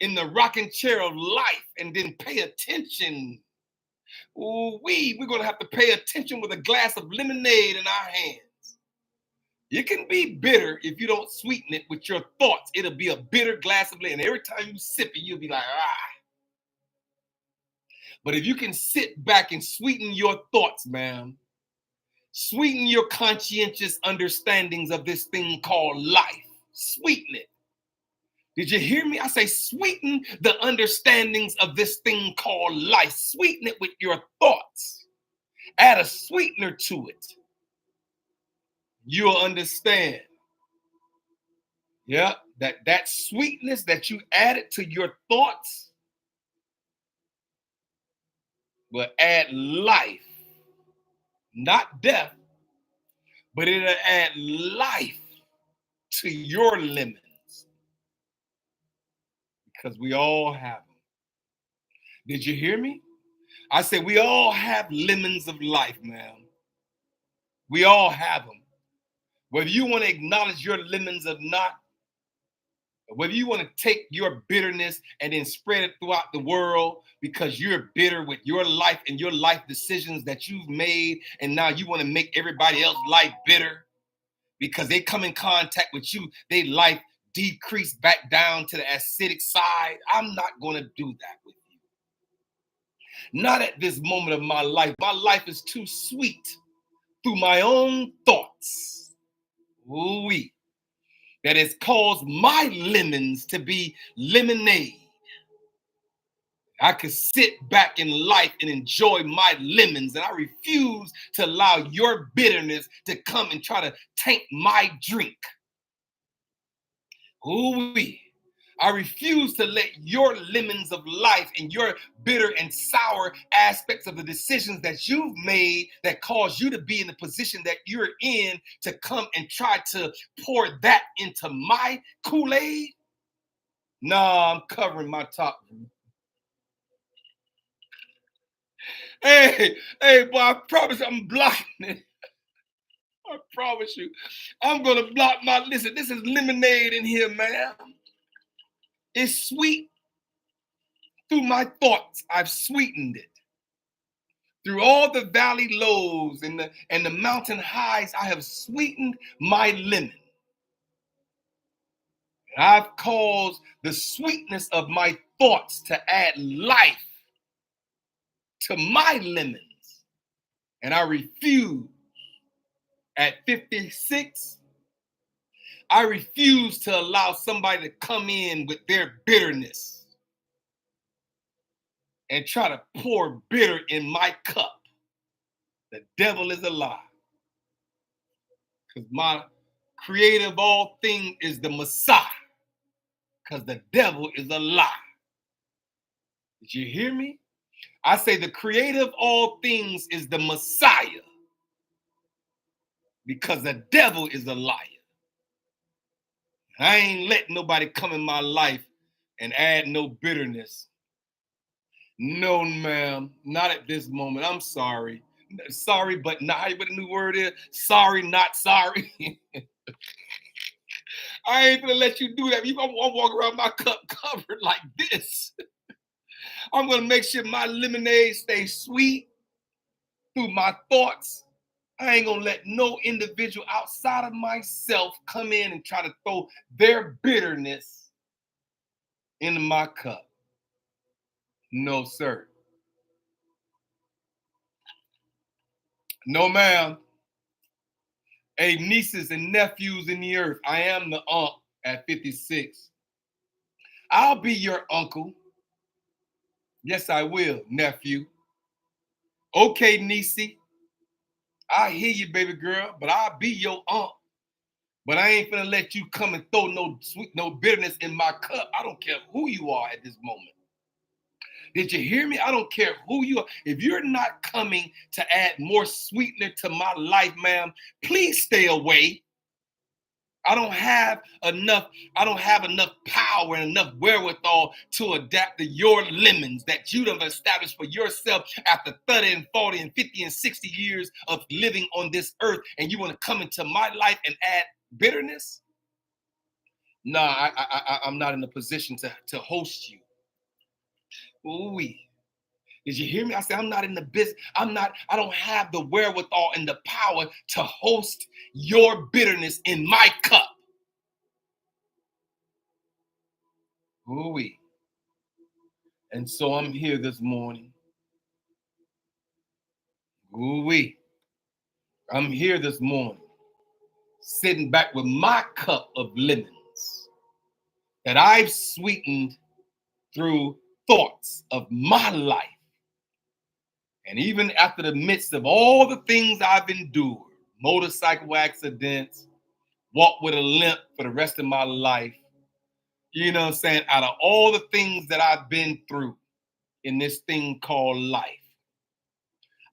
in the rocking chair of life and then pay attention. We're going to have to pay attention with a glass of lemonade in our hands. You can be bitter if you don't sweeten it with your thoughts. It'll be a bitter glass of lemonade. Every time you sip it, you'll be like, ah. But if you can sit back and sweeten your thoughts, man, sweeten your conscientious understandings of this thing called life. Sweeten it. Did you hear me? I say sweeten the understandings of this thing called life. Sweeten it with your thoughts. Add a sweetener to it. You'll understand. Yeah, that sweetness that you added to your thoughts will add life, not death, but it'll add life to your lemons. Because we all have them. Did you hear me? I said we all have lemons of life, man. We all have them. Whether you want to acknowledge your lemons or not, whether you want to take your bitterness and then spread it throughout the world because you're bitter with your life and your life decisions that you've made, and now you want to make everybody else's life bitter because they come in contact with you, their life decrease back down to the acidic side. I'm not going to do that with you. Not at this moment of my life. My life is too sweet through my own thoughts. Ooh-wee. That has caused my lemons to be lemonade. I could sit back in life and enjoy my lemons, and I refuse to allow your bitterness to come and try to taint my drink. Ooh-wee. I refuse to let your lemons of life and your bitter and sour aspects of the decisions that you've made that caused you to be in the position that you're in to come and try to pour that into my Kool-Aid. Nah, I'm covering my top. Hey, boy, I promise I'm blocking it. I promise you. I'm gonna block listen, this is lemonade in here, man. It's sweet through my thoughts. I've sweetened it. Through all the valley lows and the mountain highs, I have sweetened my lemon. And I've caused the sweetness of my thoughts to add life to my lemons. And I refuse at 56, I refuse to allow somebody to come in with their bitterness and try to pour bitter in my cup. The devil is a lie. Because my creator of all things is the Messiah. Because the devil is a lie. Did you hear me? I say the creator of all things is the Messiah. Because the devil is a liar. I ain't letting nobody come in my life and add no bitterness. No, ma'am, not at this moment. I'm sorry. Sorry, but not what the new word is. Sorry, not sorry. I ain't gonna let you do that. You gonna walk around my cup covered like this. I'm gonna make sure my lemonade stays sweet through my thoughts. I ain't gonna let no individual outside of myself come in and try to throw their bitterness into my cup. No, sir. No, ma'am. Hey, nieces and nephews in the earth, I am the uncle at 56. I'll be your uncle. Yes, I will, nephew. Okay, niecey. I hear you, baby girl, but I'll be your aunt. But I ain't finna let you come and throw no bitterness in my cup. I don't care who you are at this moment. Did you hear me? I don't care who you are. If you're not coming to add more sweetener to my life, ma'am, please stay away. I don't have enough power and enough wherewithal to adapt to your lemons that you have established for yourself after 30 and 40 and 50 and 60 years of living on this earth, and you want to come into my life and add bitterness? No, I'm not in a position to host you. Ooh. Did you hear me? I said, I'm not in the business. I don't have the wherewithal and the power to host your bitterness in my cup. Ooh. And so I'm here this morning. Ooh. I'm here this morning, sitting back with my cup of lemons that I've sweetened through thoughts of my life. And even after the midst of all the things I've endured, motorcycle accidents, walk with a limp for the rest of my life, you know what I'm saying? Out of all the things that I've been through in this thing called life,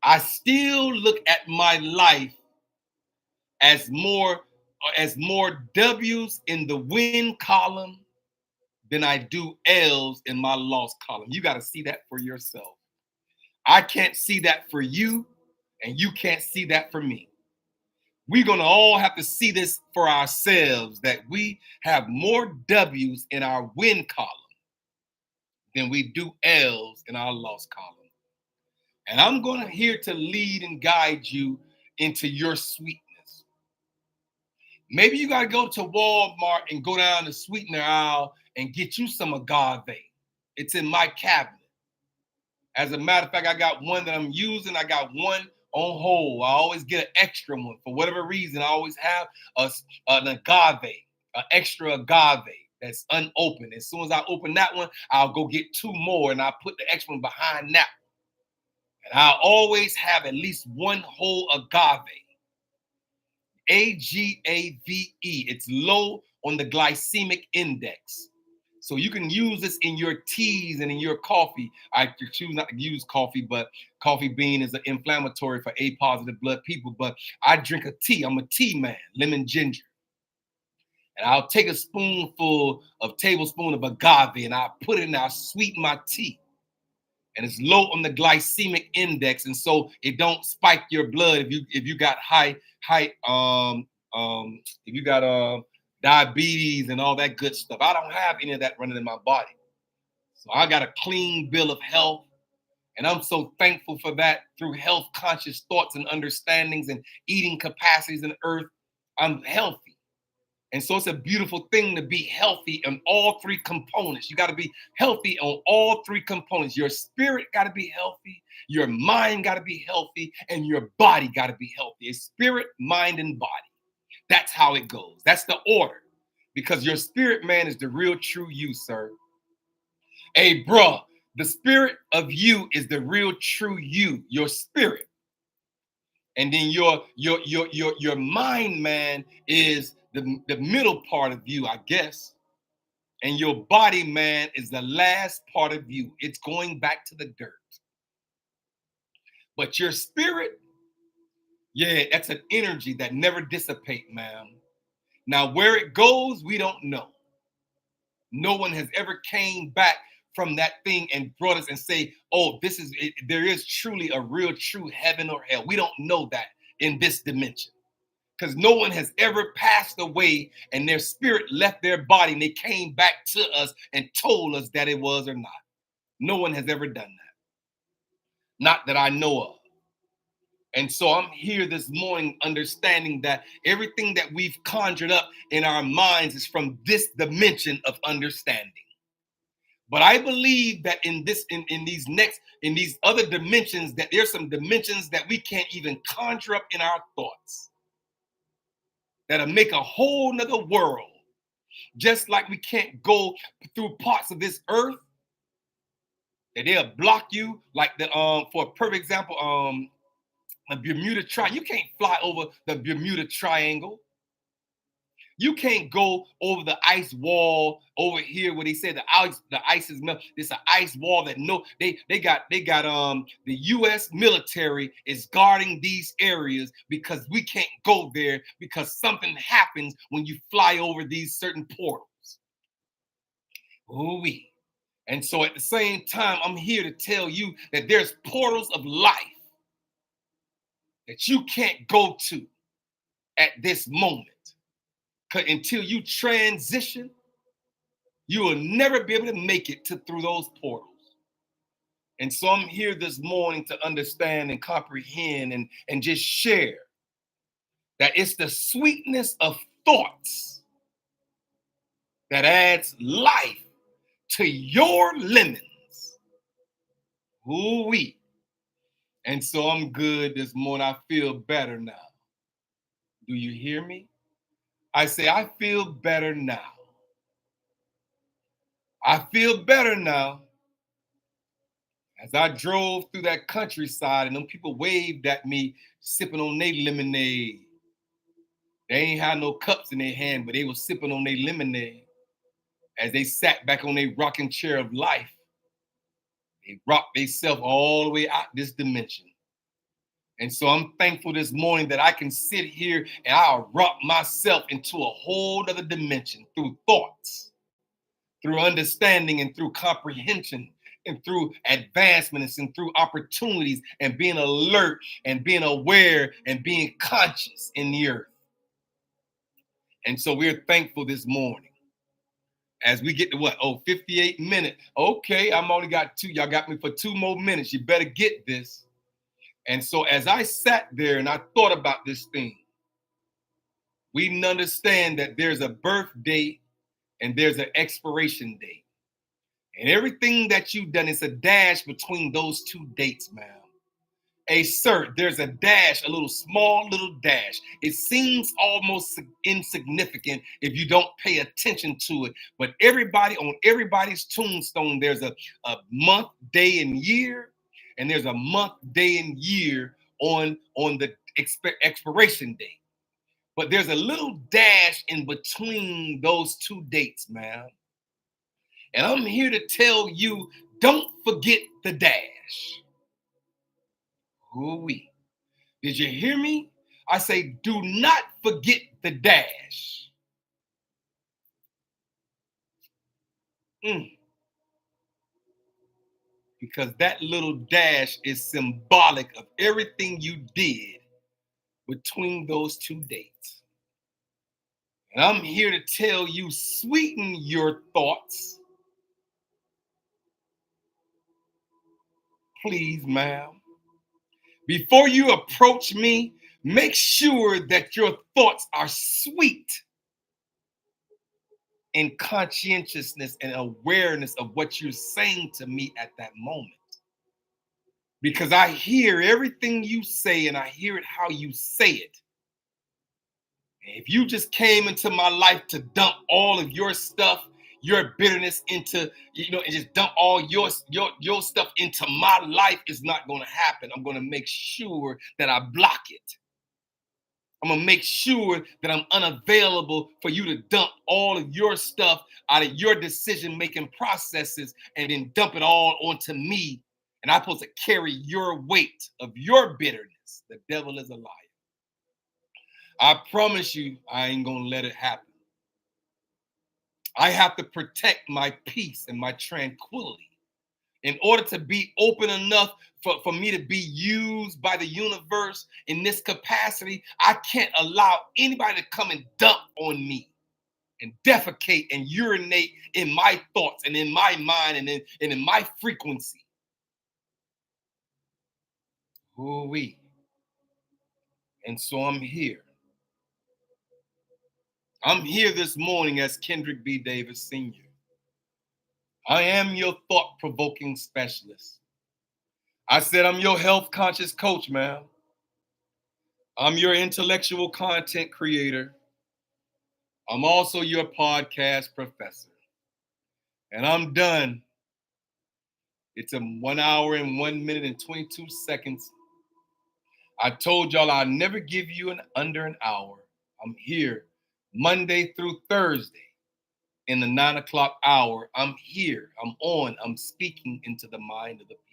I still look at my life as more W's in the win column than I do L's in my loss column. You got to see that for yourself. I can't see that for you, and you can't see that for me. We're going to all have to see this for ourselves, that we have more W's in our win column than we do L's in our loss column. And I'm going to here to lead and guide you into your sweetness. Maybe you got to go to Walmart and go down the sweetener aisle and get you some agave. It's in my cabinet. As a matter of fact, I got one that I'm using. I got one on hold. I always get an extra one. For whatever reason, I always have an agave, an extra agave that's unopened. As soon as I open that one, I'll go get two more and I'll put the extra one behind that. And I'll always have at least one whole agave. AGAVE. It's low on the glycemic index. So you can use this in your teas and in your coffee. I choose not to use coffee, but coffee bean is an inflammatory for A positive blood people. But I drink a tea. I'm a tea man, lemon ginger. And I'll take a tablespoon of agave and I'll put it in, I'll sweeten my tea. and it's low on the glycemic index, and so it don't spike your blood if you got if you got diabetes and all that good stuff. I don't have any of that running in my body, so I got a clean bill of health, and I'm so thankful for that. Through health conscious thoughts and understandings and eating capacities in earth, I'm healthy. And so it's a beautiful thing to be healthy in all three components. You got to be healthy on all three components. Your spirit got to be healthy, your mind got to be healthy, and your body got to be healthy. It's spirit, mind, and body. That's how it goes. That's the order. Because your spirit man is the real true you, sir. Hey, bro, the spirit of you is the real true you, your spirit. And then your mind man is the middle part of you, I guess. And your body man is the last part of you. It's going back to the dirt. But your spirit, yeah, that's an energy that never dissipates, man. Now, where it goes, we don't know. No one has ever came back from that thing and brought us and say, oh, this is it, there is truly a real true heaven or hell. We don't know that in this dimension, because no one has ever passed away and their spirit left their body and they came back to us and told us that it was or not. No one has ever done that. Not that I know of. And so I'm here this morning understanding that everything that we've conjured up in our minds is from this dimension of understanding. But I believe that in these other dimensions, that there's some dimensions that we can't even conjure up in our thoughts, that'll make a whole nother world. Just like we can't go through parts of this earth, that they'll block you. Like the for a perfect example, the Bermuda Triangle. You can't fly over the Bermuda Triangle. You can't go over the ice wall over here where they say the ice is melting. It's an ice wall that they got the U.S. military is guarding these areas because we can't go there because something happens when you fly over these certain portals. Ooh-wee. And so at the same time, I'm here to tell you that there's portals of life that you can't go to at this moment. Until you transition, you will never be able to make it through those portals. And so I'm here this morning to understand and comprehend and just share that it's the sweetness of thoughts that adds life to your lemons. Ooh-wee. And so I'm good this morning. I feel better now. Do you hear me? I say, I feel better now. I feel better now. As I drove through that countryside and them people waved at me sipping on their lemonade. They ain't had no cups in their hand, but they were sipping on their lemonade as they sat back on their rocking chair of life. They rocked themselves all the way out this dimension. And so I'm thankful this morning that I can sit here and I'll rock myself into a whole other dimension through thoughts, through understanding and through comprehension and through advancements and through opportunities and being alert and being aware and being conscious in the earth. And so we're thankful this morning as we get to what? Oh, 58 minutes. Okay, I'm only got 2. Y'all got me for 2 more minutes. You better get this. And so as I sat there and I thought about this thing, we can understand that there's a birth date and there's an expiration date. And everything that you've done is a dash between those 2 dates, ma'am. Hey, sir, there's a dash, a small little dash. It seems almost insignificant if you don't pay attention to it. But on everybody's tombstone, there's a month, day, and year. And there's a month, day, and year on the expiration date. But there's a little dash in between those 2 dates, ma'am. And I'm here to tell you, don't forget the dash. Ooh-wee. Did you hear me? I say, do not forget the dash. because that little dash is symbolic of everything you did between those two dates. And I'm here to tell you, sweeten your thoughts. Please, ma'am. Before you approach me, make sure that your thoughts are sweet in conscientiousness and awareness of what you're saying to me at that moment. Because I hear everything you say and I hear it how you say it. If you just came into my life to dump all of your stuff, your bitterness into, and just dump all your stuff into my life, is not going to happen. I'm going to make sure that I block it. I'm going to make sure that I'm unavailable for you to dump all of your stuff out of your decision-making processes and then dump it all onto me. And I'm supposed to carry your weight of your bitterness. The devil is a liar. I promise you, I ain't going to let it happen. I have to protect my peace and my tranquility in order to be open enough for me to be used by the universe in this capacity. I can't allow anybody to come and dump on me and defecate and urinate in my thoughts and in my mind and in my frequency. Ooh-wee. And so I'm here. I'm here this morning as Kendrick B. Davis Sr. I am your thought-provoking specialist. I said I'm your health conscious coach, ma'am. I'm your intellectual content creator. I'm also your podcast professor. And I'm done. It's a 1 hour and 1 minute and 22 seconds. I told y'all I'll never give you under an hour. I'm here Monday through Thursday in the 9 o'clock hour. I'm here. I'm on. I'm speaking into the mind of the people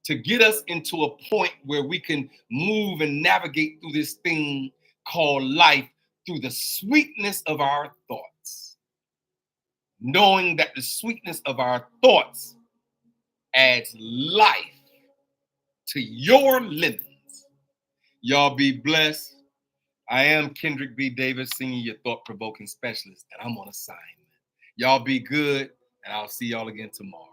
to get us into a point where we can move and navigate through this thing called life through the sweetness of our thoughts, knowing that the sweetness of our thoughts adds life to your lemons. Y'all be blessed. I am Kendrick B. Davis, Senior, your thought-provoking specialist, and I'm on assignment. Y'all be good, and I'll see y'all again tomorrow.